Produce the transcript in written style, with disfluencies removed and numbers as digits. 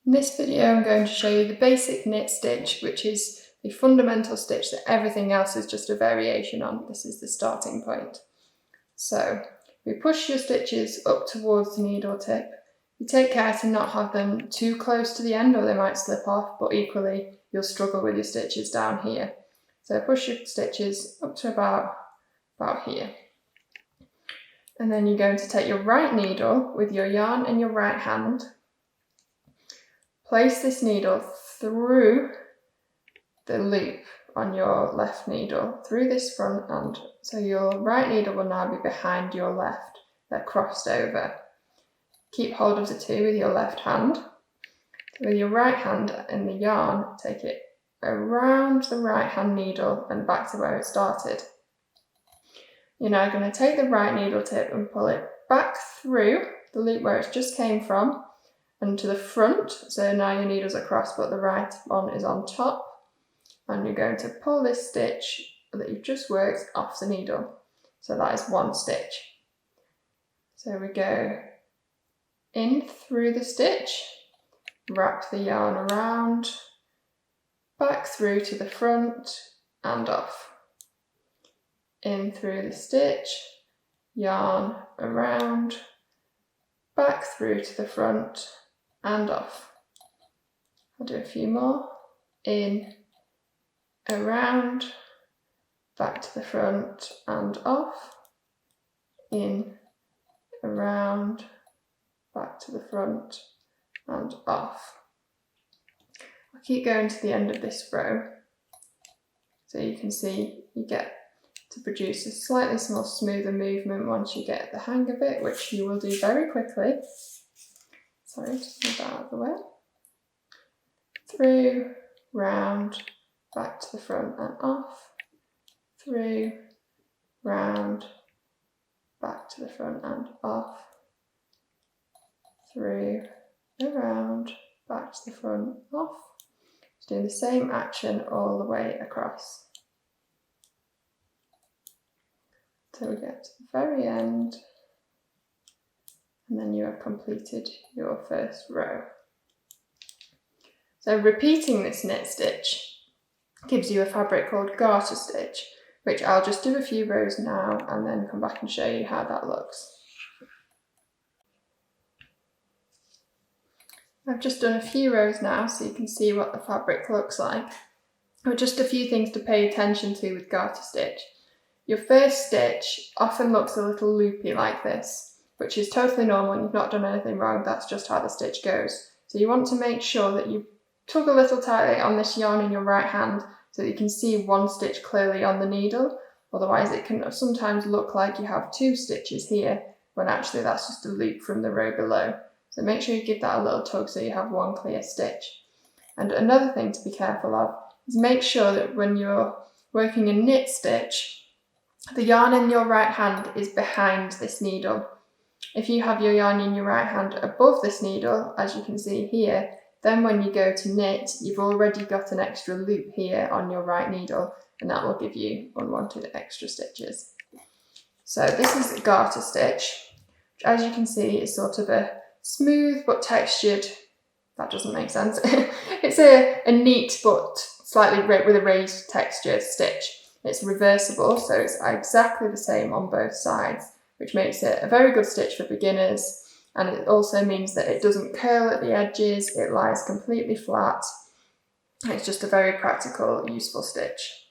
In this video I'm going to show you the basic knit stitch, which is the fundamental stitch that everything else is just a variation on. This is the starting point. So we push your stitches up towards the needle tip. You take care to not have them too close to the end or they might slip off, but equally you'll struggle with your stitches down here. So push your stitches up to about here. And then you're going to take your right needle with your yarn in your right hand. Place this needle through the loop on your left needle, through this front end. So your right needle will now be behind your left. They're crossed over. Keep hold of the two with your left hand. With your right hand in the yarn, take it around the right hand needle and back to where it started. You're now going to take the right needle tip and pull it back through the loop where it just came from and to the front. So now your needles are crossed but the right one is on top, and you're going to pull this stitch that you've just worked off the needle. So that is one stitch. So we go in through the stitch, wrap the yarn around, back through to the front and off. In through the stitch, yarn around, back through to the front and off. I'll do a few more. In, around, back to the front and off. In, around, back to the front and off. I'll keep going to the end of this row so you can see you get to produce a slightly more smoother movement once you get the hang of it, which you will do very quickly. Sorry, just move that out of the way. Through, round, back to the front and off. Through, round, back to the front and off. Through, around, back to the front, off. Just doing the same action all the way across. Till we get to the very end, and then you have completed your first row. So repeating this knit stitch gives you a fabric called garter stitch, which I'll just do a few rows now and then come back and show you how that looks. I've just done a few rows now so you can see what the fabric looks like. But just a few things to pay attention to with garter stitch. Your first stitch often looks a little loopy like this, which is totally normal. You've not done anything wrong, that's just how the stitch goes. So you want to make sure that you tug a little tightly on this yarn in your right hand so that you can see one stitch clearly on the needle. Otherwise it can sometimes look like you have two stitches here when actually that's just a loop from the row below. So make sure you give that a little tug so you have one clear stitch. And another thing to be careful of is make sure that when you're working a knit stitch, the yarn in your right hand is behind this needle. If you have your yarn in your right hand above this needle, as you can see here, then when you go to knit, you've already got an extra loop here on your right needle, and that will give you unwanted extra stitches. So this is a garter stitch, which as you can see is sort of a smooth but textured, that doesn't make sense. It's a neat but slightly with a raised texture stitch. It's reversible, so it's exactly the same on both sides, which makes it a very good stitch for beginners. And it also means that it doesn't curl at the edges, it lies completely flat. It's just a very practical, useful stitch.